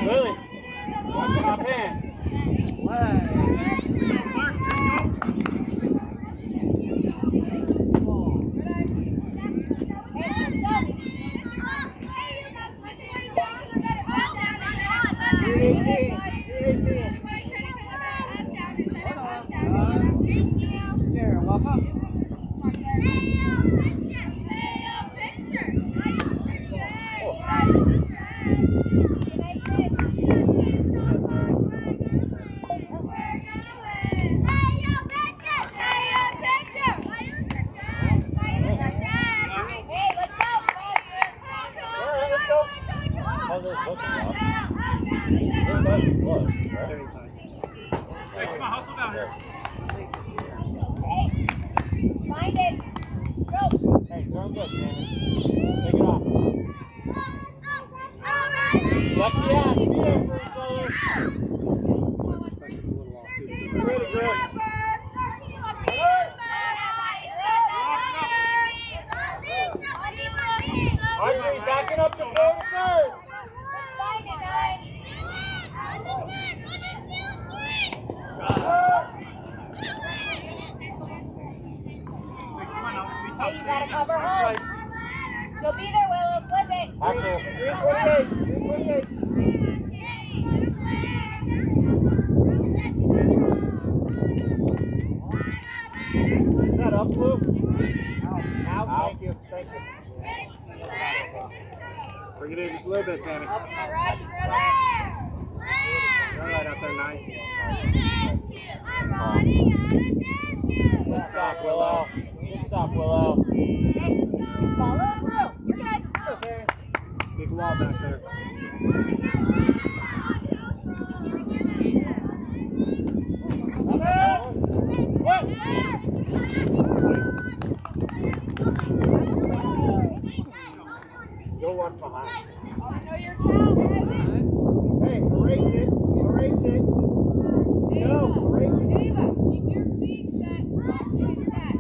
Lily, watch my pan. Here, walk up. They're inside. Hey, come on, hustle down here. Find it. Go. Hey, throw good, Sammy. Take it off. Lucky ass, be there for each other. Ready, girl. Audrey, backing up to third to third. Hey, you gotta cover home. She'll be there, Willow. Flip it. Axel. 348. 348. Is that up, Blue? Out. Thank you. Thank you. Bring it in just a little bit, Sammy. All right. You're right out there, 9. Good stop, Willow. Good stop, Willow. Hey, follow through. You're good. Big wall back there. What? Go one behind. I know your count. Hey, erase it. Erase it. No, erase it. Ava, keep your feet set. Lock in back.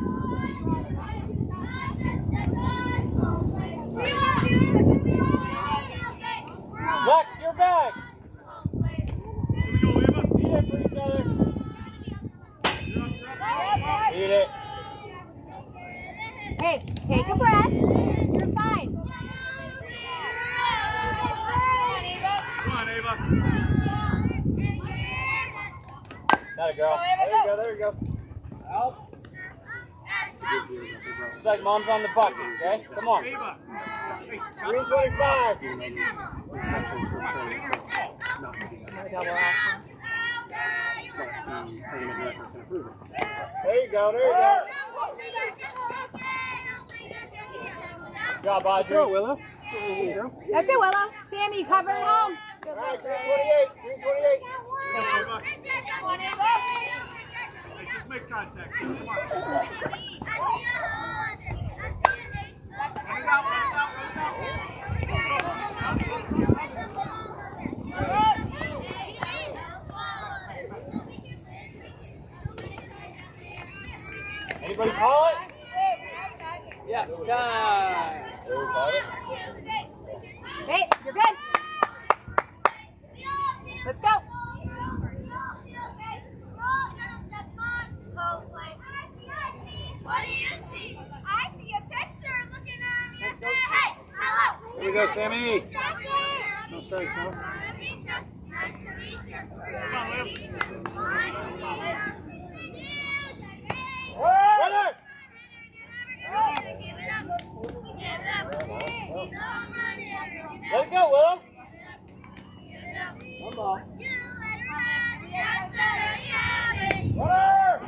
Lex, your bag. Eat it for each other. Eat it. Hey, take a breath. You're fine. Come on, Ava. Got it, girl. There you go. Help. It's like mom's on the bucket, okay? Come on. 325. Instructions for playing itself. Not making that. Double action. Playing it record can approve it. There you go. Good job, Audrey. Throw it, Willow. That's it, Willow. Sammy, cover it home. All right, 328. 328. Come on, Ava. Let's just make contact. Come on. Anybody call it? Yes, time. Hey, you're good. Let's go. What do you see? I see a picture looking at me and saying, hey, hello. Here we go, Sammy. No strikes, huh? Runner! Let it go, Willow. One ball. Runner!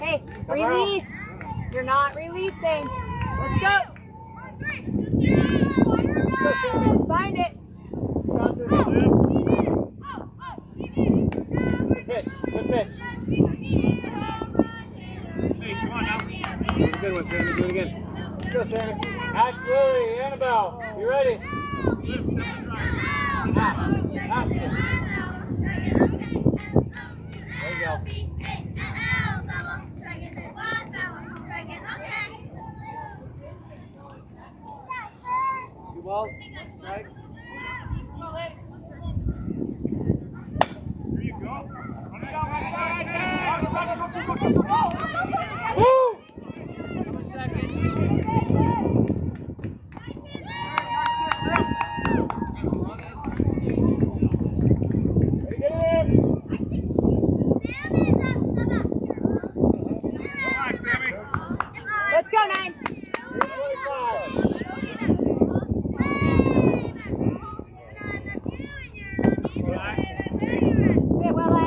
Hey, release. You're not releasing. Let's go. Find it. Got this. Good pitch. Good pitch. Hey, come on now. That's a good one, Sammy. Do it again. Go, Sammy. Ash, Lily, Annabelle. You ready? Ash. There you go. ball. Strike. There you go. Woo! Come a second. Let's go, 9. Sit, Willa.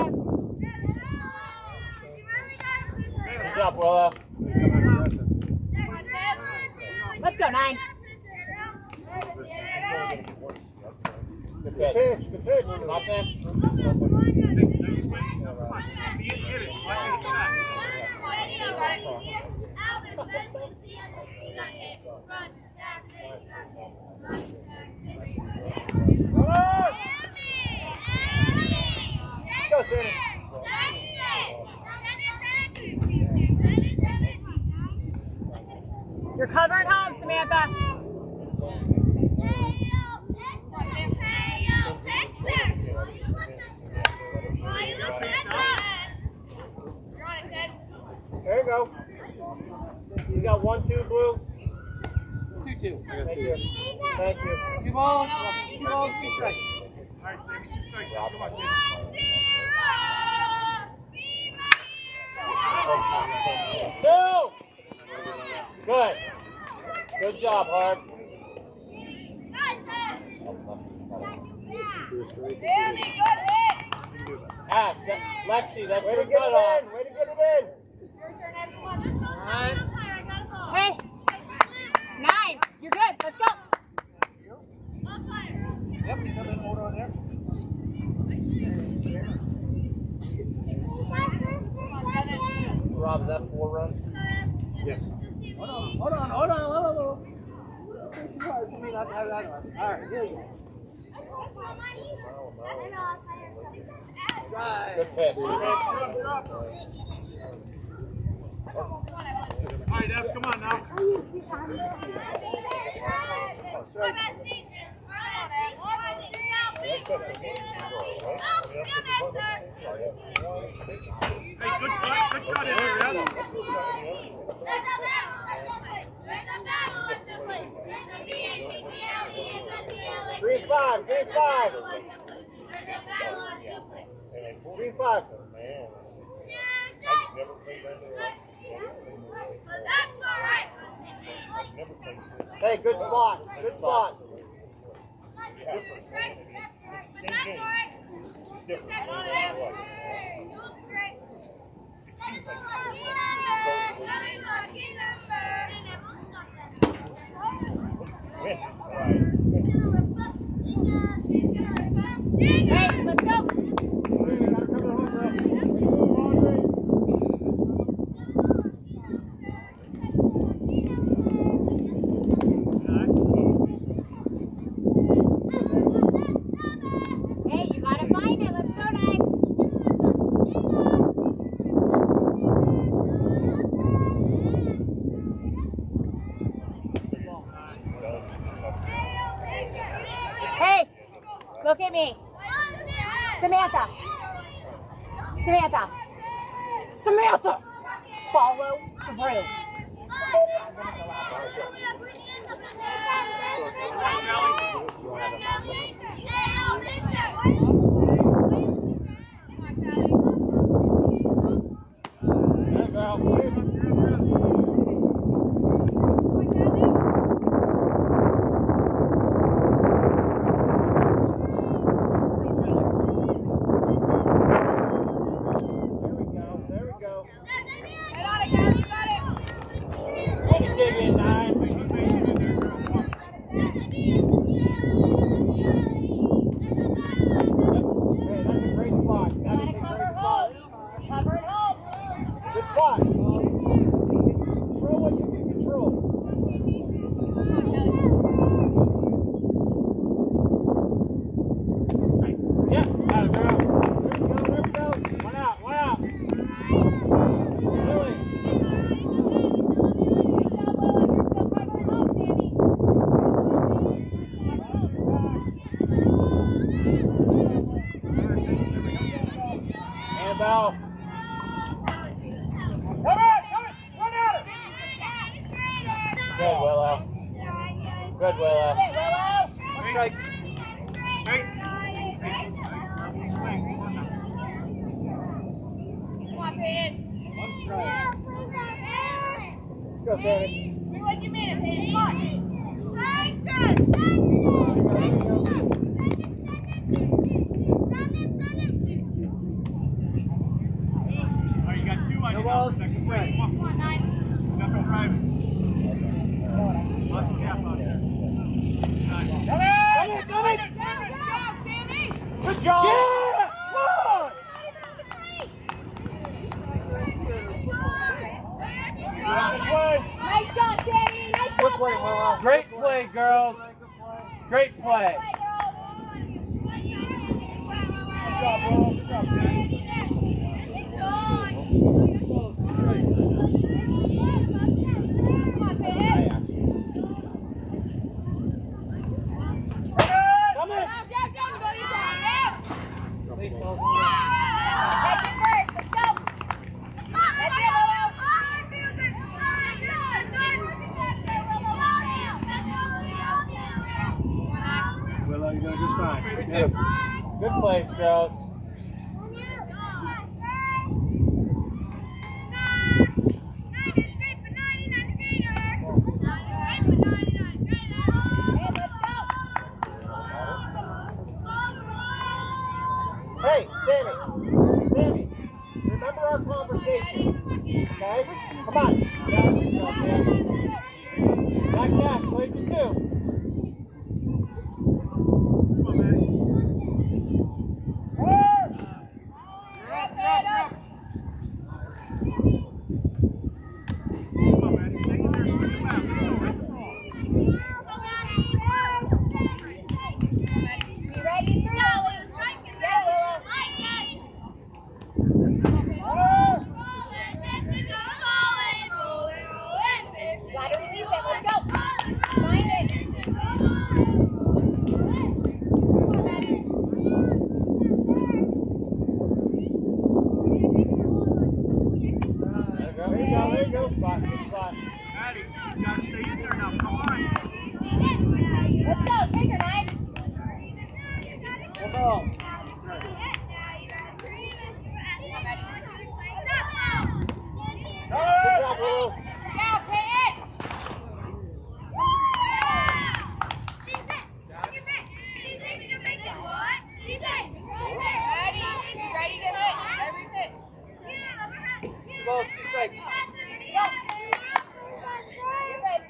Good job, Willa. Let's go, 9. Good pitch. Good pitch. Nothing. Go, Sammy. You're covering home, Samantha. There you go. You got 1, 2, Blue. 2-2. Thank you. Thank you. 2 balls, 2 strikes. All right, Sammy, 2 strikes. Come on, kid. 2. Good. Good job, Hart. Ash, Lexi, that's your cutoff. Way to get it in. Alright. Hey, 9. You're good. Let's go. Yep, you come in, hold on there. Rob, is that 4 runs? Yes. Hold on. Too hard for me not to have that one. Alright, here you go. Right. Good pitch. All right, Ev, come on now. Hey, good cut in there, Ev. 3-5. 3-5. Hey, good spot. Good spot. It's the same game. It's different. It seems like win. Hey, let's go. Hey, you gotta find it. Let's go, 9. Hey, look at me. Samantha. Follow through. Good, Willow. Sit, Willow. One strike. Hey. Swing. Come on, Peyton. One strike. Go, Sammy. Do like you made it, Peyton. Come on. Oh, you got 2 on No you now. balls, Second strike. swing. Come Come on, Nine. on. Step and drive. Lots of gap out there. Nice. Come in! Go, Sammy. Good job! Yeah! Come on! Nice shot, Sammy. Nice Good shot. play, Willow. Great play, girls. Great play. Good girls. Good job, Willow. Good job, Sammy. Balls, 2 strikes. Come on, Peyton. Come in! Down, down, down. Go, you down. Down. Late balls. Take it first. Let's go. That's it, Willow. Willow, you're doing just fine. Good. Good plays, girls. Hey, Sammy. Sammy, remember our conversation, okay? Come on. Max Ash plays it too. Come on, Maddie. Come on, Maddie. Stay in there. Swing it back. Let's go, right? Be ready for Willow. Go, Willow. Gotta release it. Let's go. Find it. There you go. Spot, good spot. Maddie, you gotta stay in there now. Come on. Let's go. Take her, Knight. One ball. Good job, Willow. Down, Peyton. Ready. Be ready to hit. Every hit. 2 balls, 2 strikes. Go. You're good.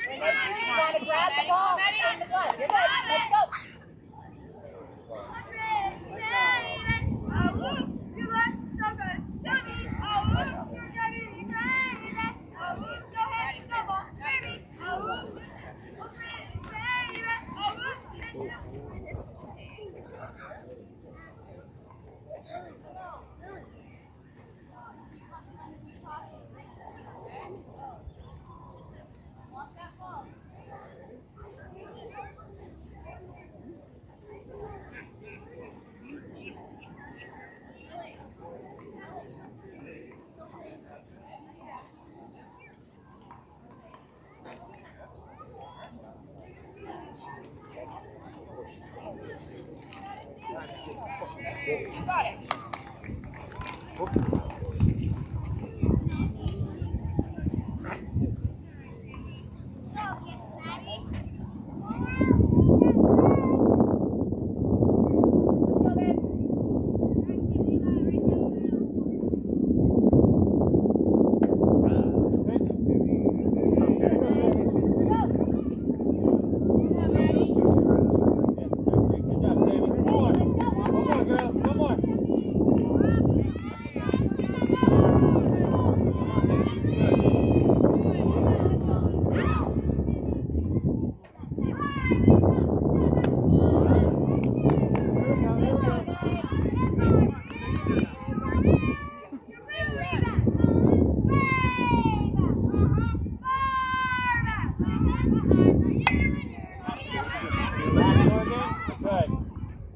When you want to grab the ball, time to go. You're good. Let's go. You look so good. Sammy, oh, you're driving me crazy. Oh, go ahead, come on, baby. Oh, You got it. Let's go, babe.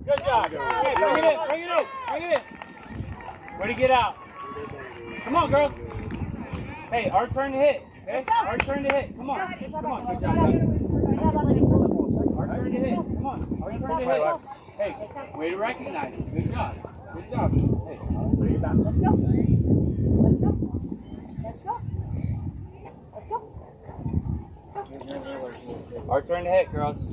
Good job. Okay, bring it in. Way to get out. Come on, girls. Hey, our turn to hit. Okay? Our turn to hit. Come on. Come on. Good job. Our turn to hit. Come on. Our turn to hit. Hey, way to recognize it. Good job. Good job. Hey, bring it back. Let's go. Let's go. Let's go. Let's go. Our turn to hit, girls.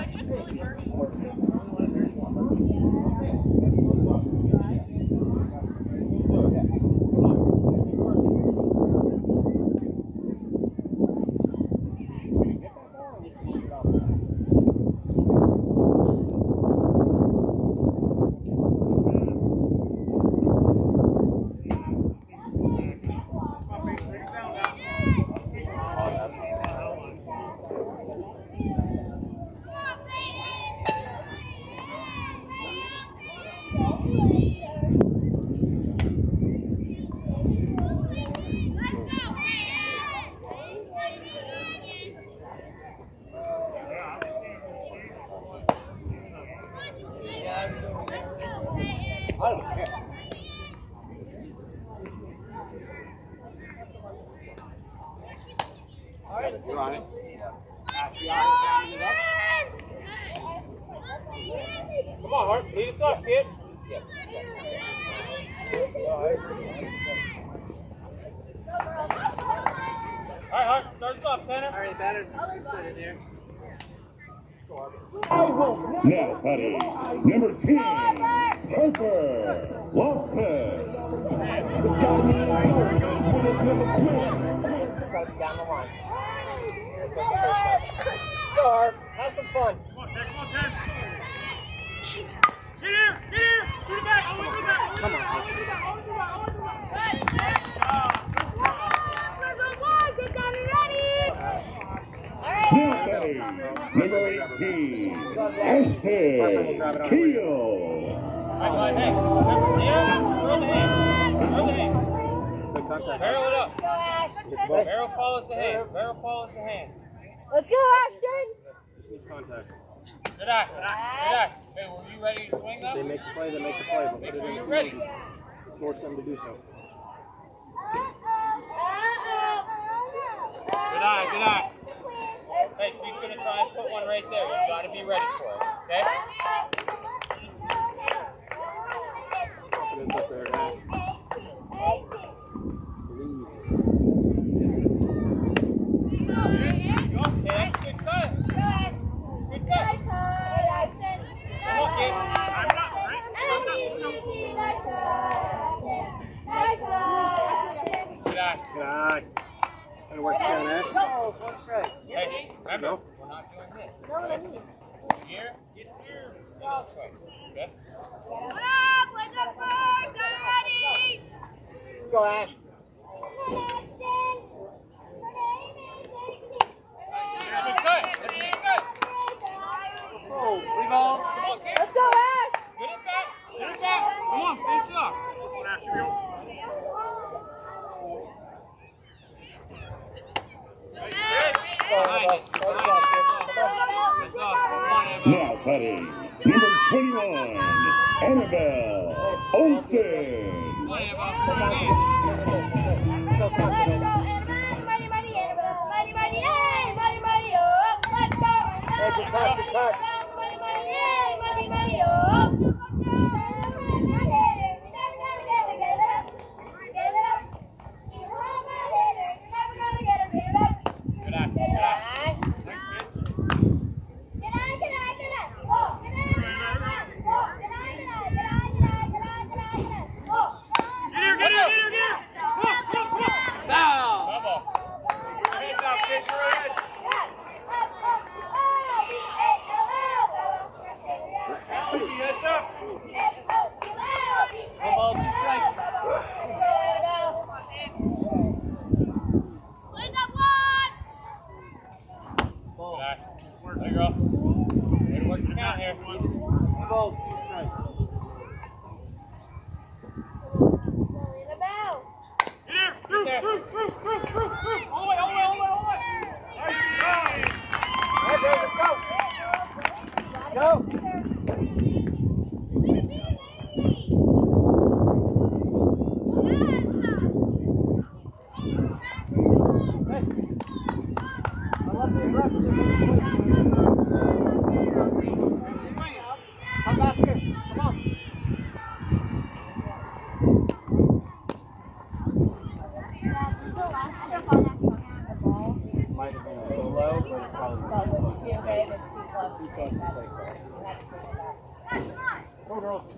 It's just really dirty. I don't care. All right, you're on it. Come on, Hart. Lead us up, kid. All right, Hart. Start us off, Tanner. All right, batter. Sit in there. Now, Patty, number 10, Harper Loftus. It's gotta be number 10. Gotta be down the line. Go, Harp. Have some fun. Come on, Ted. Come on, Ted. Get here. Get here. Do the back. Always do the back. Come on. Now, Patty, number 18, Ashton Keel. All right, hey. Throw the hand. Throw the hand. Good contact. Barrel it up. Go, Ash. Barrel follows the hand. Barrel follows the hand. Let's go, Ashton. Just need contact. Good eye. Good eye. Good eye. Hey, were you ready to swing up? They make the play, they make the play. But Make put it sure in you're the ready. field. Force them to do so. Good eye. Good eye. Hey, she's going to try and put one right there. You've got to be ready for it. Okay? Confidence up there, guys. Believe. Okay, that's a good cut. Good cut. Come on, kid. I'm not right. Good eye. Good eye. Gotta work down, Ash. Go. One strike. Hey, remember, we're not doing this. Right? Here, get here. This way. Okay? Go, Ash. That's a good cut. That's a good cut. Oh, 3 balls. Come on, kid. Let's go, Ash. Get it back. Get it back. Come on, finish it off. Behind it. Behind it. That's off. Come on, Emma. Now, Patty, number 21, Annabelle Olsen. Come on, Emma. Come on, Emma. Go, confident. Good eye. Good eye. Get here, get here, get here, get here. Come on, come on, come on. Down. Double. Hands out, kid. You're right.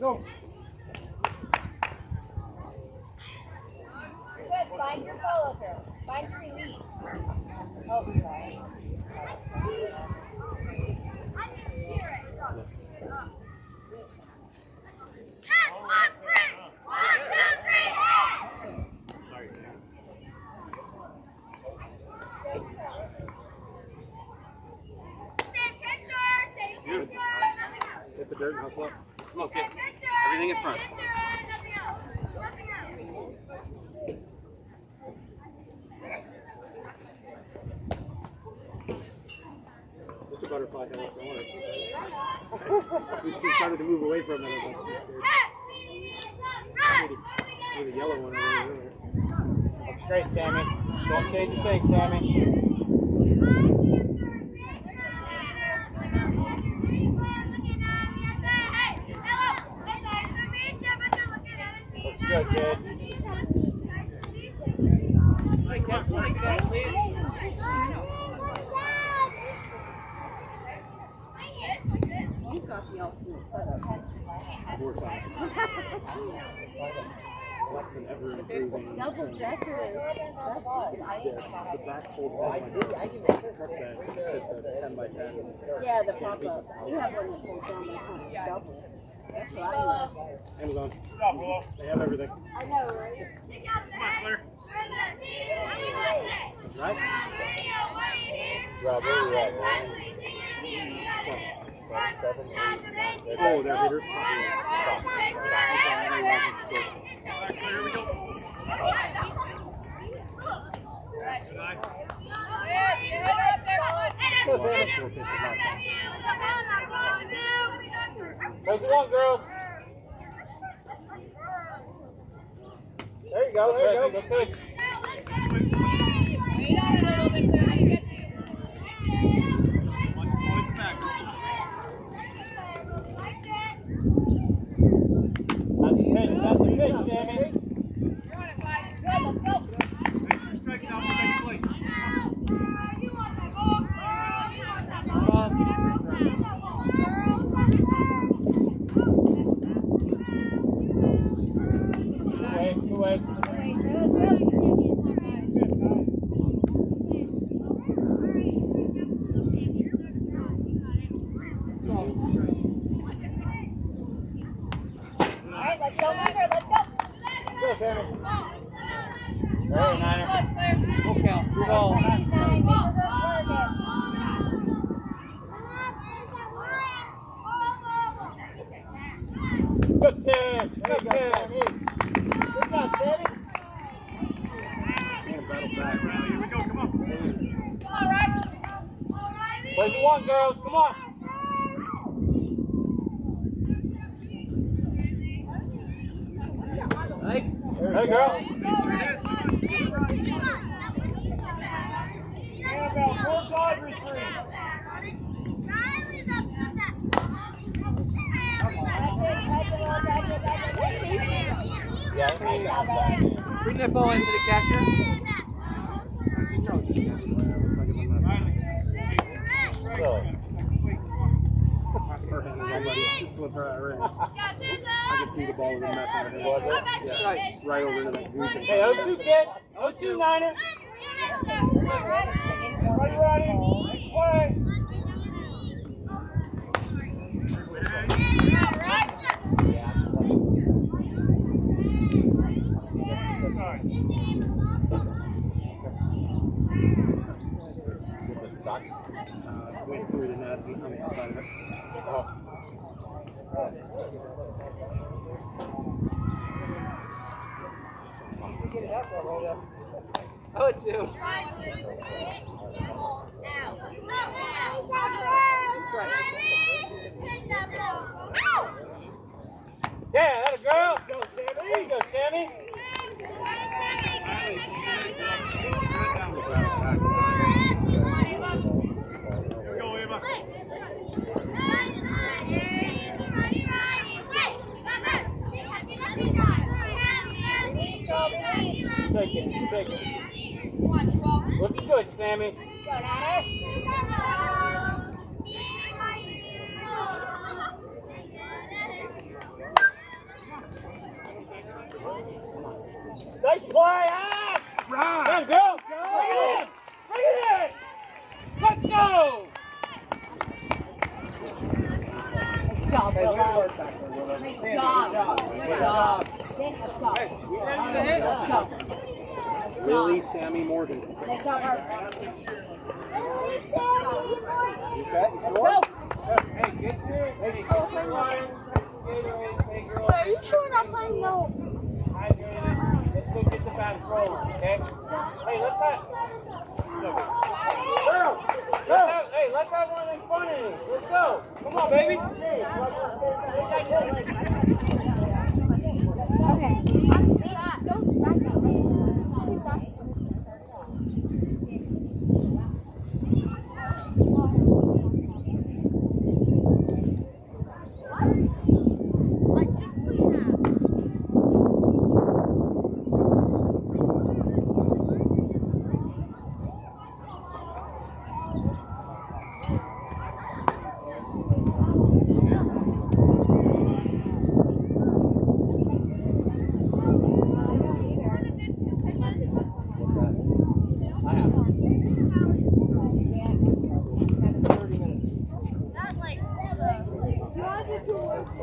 Go. Good. Find your follow through. Find your release. Oh, sorry. Hit, 1, 3. 1, 2, 3, hit! Same picture, same picture, nothing else. Hit the dirt and hustle up. Come on, kid. Same picture, Everything in front. same picture, nothing else. Nothing else. Just a butterfly head. Don't worry. We started to move away from it. I was like, I'm scared. There's a yellow one over there. Look straight, Sammy. Don't change a thing, Sammy. Looks good, kid. You got the ultimate setup. Four sides. Flex and ever improving. Double decker. That's good. The back folds down like a truck bed. It's a 10 by 10. Yeah, the pop up. You have one that folds down like that. Double. That's what I know. Amazon. Good job, Willow. They have everything. I know, right? Come on, Claire. That's right. Rob, where you at, man? Oh, they're hitters. Here we go. Good eye. Close it on, girls. There you go. There you Good, go. good pitch. Wait on it a little bit, Claire. I get to you. Watch the boys back. That's the pitch, Sammy. You're on it, 5. Good, let's go. Make sure strikes out for any plate. You want that ball? Girl, you want that ball? Get that ball. Two away. Okay, so let's go. All right, let's go, Niner. Let's go. Go, Sammy. Hey, Niner. Full count. 2 balls. Nice, Nine. Make her go work it. Good pitch. Good pitch. Good job, Sammy. Man, battle back. Here we go. Come on. Come on, right? Plays you want, girls. Come on. Hey, girl. Annabelle, full guard retreat. Yeah, Bring that ball into the catcher. Looks like it's a mess. really. Her hand was already slipped right her hand. I could see the ball was a mess on her hand. Yeah, right over into that goop. Hey, 0-2, kid. 0-2, Niner. Are you ready? Play. Sorry. What's it, stock? Went through the net on the outside of it. Oh, it's you. Yeah, that a girl. There you go, Sammy. Here we go, Ava. Shake it, shake it. Looking good, Sammy. Go, Niner. Nice play, Ash! Right. Go, go. Bring it in. Bring it in. Let's go. Stop. Hey, good work back there, Willow. Sammy, good job. Good job. You ready to hit? Lily Sammy Morgan. You okay? You sure? Hey, get your ready. Go for line. Hey, girl. Are you sure we're not playing those? Hydrated. Let's go get the back roll, okay? Hey, let that. Hey, let that one in front of you. Let's go. Come on, baby.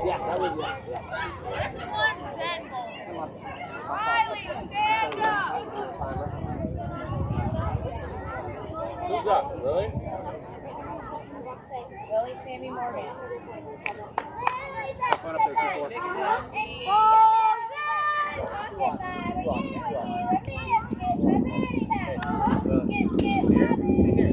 Yeah, that was it. This one's Zen Bowl. Riley, stand up! Who's up? Really? Lily Sammy Morgan. Have fun up there, 2-4. Get